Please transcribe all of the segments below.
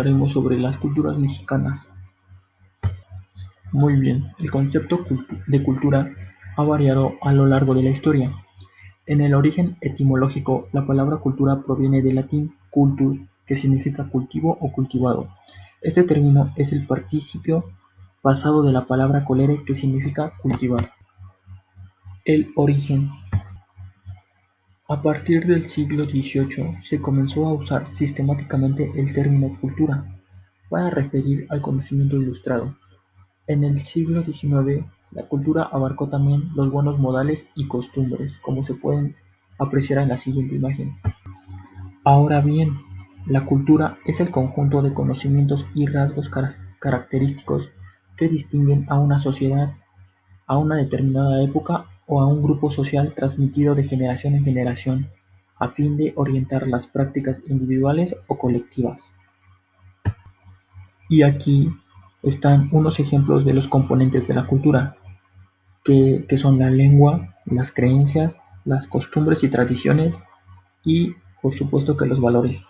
Hablaremos sobre las culturas mexicanas. Muy bien, el concepto de cultura ha variado a lo largo de la historia. En el origen etimológico, la palabra cultura proviene del latín cultus, que significa cultivo o cultivado. Este término es el participio pasado de la palabra colere, que significa cultivar. El origen. A partir del siglo XVIII se comenzó a usar sistemáticamente el término cultura para referir al conocimiento ilustrado. En el siglo XIX, la cultura abarcó también los buenos modales y costumbres, como se pueden apreciar en la siguiente imagen. Ahora bien, la cultura es el conjunto de conocimientos y rasgos característicos que distinguen a una sociedad, a una determinada época o a un grupo social transmitido de generación en generación, a fin de orientar las prácticas individuales o colectivas. Y aquí están unos ejemplos de los componentes de la cultura, que son la lengua, las creencias, las costumbres y tradiciones y, por supuesto, que los valores.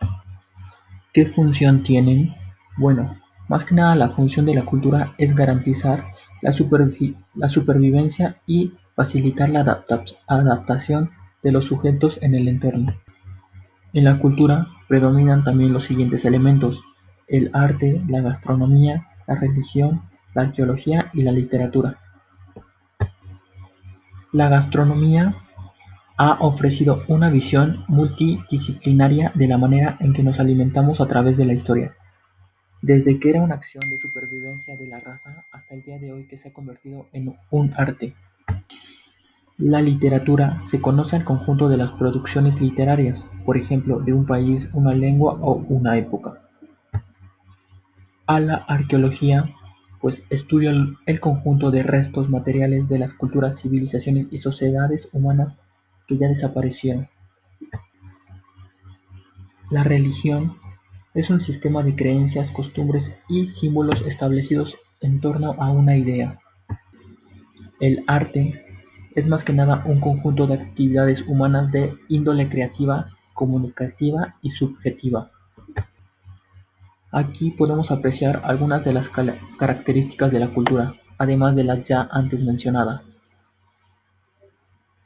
¿Qué función tienen? Bueno, más que nada la función de la cultura es garantizar la supervivencia y facilitar la adaptación de los sujetos en el entorno. En la cultura predominan también los siguientes elementos: el arte, la gastronomía, la religión, la arqueología y la literatura. La gastronomía ha ofrecido una visión multidisciplinaria de la manera en que nos alimentamos a través de la historia, desde que era una acción de supervivencia de la raza hasta el día de hoy que se ha convertido en un arte. La literatura se conoce al conjunto de las producciones literarias, por ejemplo, de un país, una lengua o una época. A la arqueología, pues estudia el conjunto de restos materiales de las culturas, civilizaciones y sociedades humanas que ya desaparecieron. La religión es un sistema de creencias, costumbres y símbolos establecidos en torno a una idea. El arte es más que nada un conjunto de actividades humanas de índole creativa, comunicativa y subjetiva. Aquí podemos apreciar algunas de las características de la cultura, además de las ya antes mencionadas.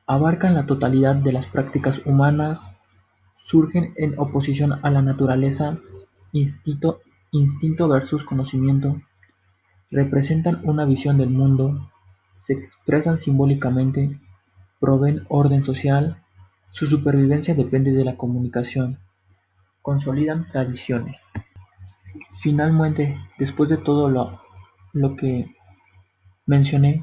Abarcan la totalidad de las prácticas humanas, surgen en oposición a la naturaleza, instinto versus conocimiento, representan una visión del mundo, se expresan simbólicamente, proveen orden social, su supervivencia depende de la comunicación, consolidan tradiciones. Finalmente, después de todo lo que mencioné,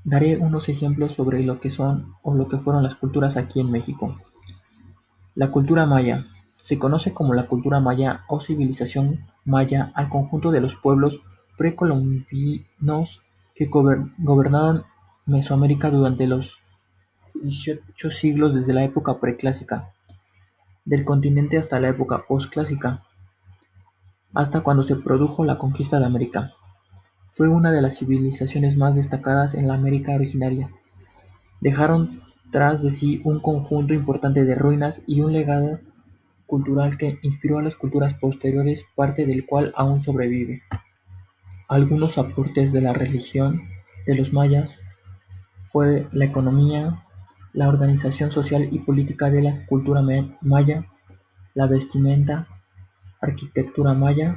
daré unos ejemplos sobre lo que son o lo que fueron las culturas aquí en México. La cultura maya. Se conoce como la cultura maya o civilización maya al conjunto de los pueblos precolombinos que gobernaron Mesoamérica durante los 18 siglos, desde la época preclásica del continente hasta la época postclásica, hasta cuando se produjo la conquista de América. Fue una de las civilizaciones más destacadas en la América originaria. Dejaron tras de sí un conjunto importante de ruinas y un legado cultural que inspiró a las culturas posteriores, parte del cual aún sobrevive. Algunos aportes de la religión de los mayas fue la economía, la organización social y política de la cultura maya, la vestimenta, arquitectura maya,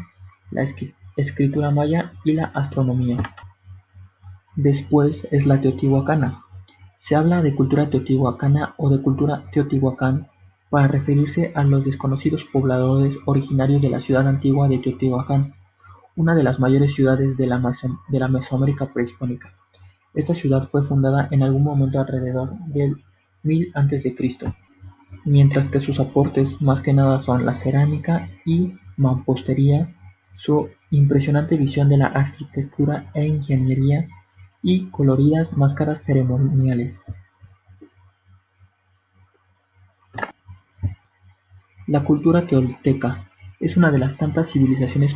la escritura maya y la astronomía. Después es la teotihuacana. Se habla de cultura teotihuacana o de cultura Teotihuacán para referirse a los desconocidos pobladores originarios de la ciudad antigua de Teotihuacán, una de las mayores ciudades de la Mesoamérica prehispánica. Esta ciudad fue fundada en algún momento alrededor del 1000 a.C., mientras que sus aportes más que nada son la cerámica y mampostería, su impresionante visión de la arquitectura e ingeniería y coloridas máscaras ceremoniales. La cultura tolteca es una de las tantas civilizaciones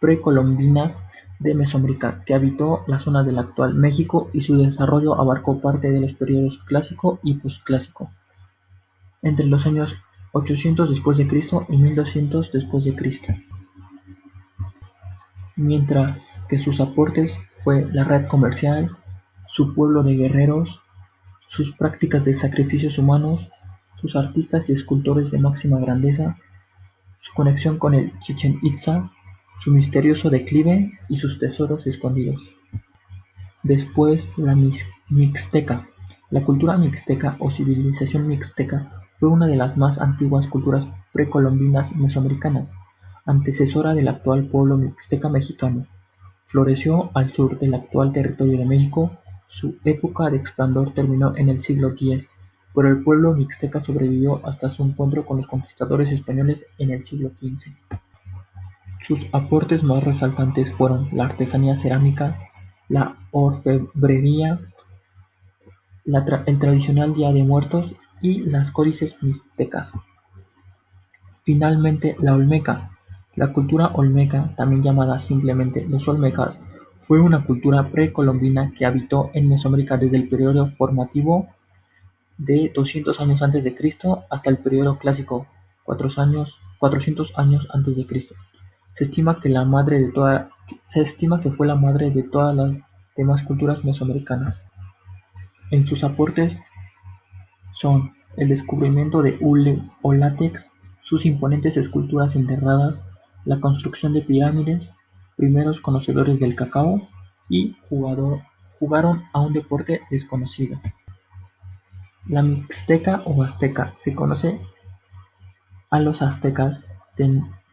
precolombinas de Mesoamérica que habitó la zona del actual México, y su desarrollo abarcó parte de los periodos clásico y posclásico, entre los años 800 después de Cristo y 1200 después de Cristo. mientras que sus aportes fue la red comercial, su pueblo de guerreros, sus prácticas de sacrificios humanos, sus artistas y escultores de máxima grandeza, su conexión con el Chichén Itzá, su misterioso declive y sus tesoros escondidos. Después, la Mixteca. La cultura mixteca o civilización mixteca fue una de las más antiguas culturas precolombinas mesoamericanas, antecesora del actual pueblo mixteca mexicano. Floreció al sur del actual territorio de México. Su época de esplendor terminó en el siglo X, pero el pueblo mixteca sobrevivió hasta su encuentro con los conquistadores españoles en el siglo XV. Sus aportes más resaltantes fueron la artesanía cerámica, la orfebrería, el tradicional Día de Muertos y las códices mixtecas. Finalmente, la olmeca. La cultura olmeca, también llamada simplemente los olmecas, fue una cultura precolombina que habitó en Mesoamérica desde el periodo formativo de 200 años antes de Cristo hasta el periodo clásico, 400 años antes de Cristo. Se estima que fue la madre de todas las demás culturas mesoamericanas. En sus aportes son el descubrimiento de hule o látex, sus imponentes esculturas enterradas, la construcción de pirámides, primeros conocedores del cacao y jugaron a un deporte desconocido. La Mixteca o Azteca se conoce a los aztecas,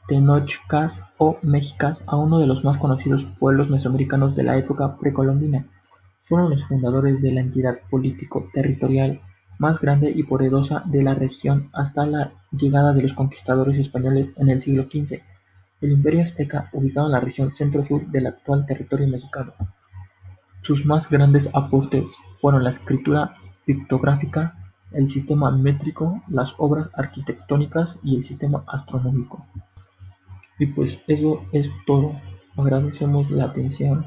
tenochcas o mexicas, a uno de los más conocidos pueblos mesoamericanos de la época precolombina. Fueron los fundadores de la entidad político-territorial más grande y poderosa de la región hasta la llegada de los conquistadores españoles en el siglo XV, el Imperio Azteca, ubicado en la región centro-sur del actual territorio mexicano. Sus más grandes aportes fueron la escritura pictográfica, el sistema métrico, las obras arquitectónicas y el sistema astronómico. Y pues eso es todo. Agradecemos la atención.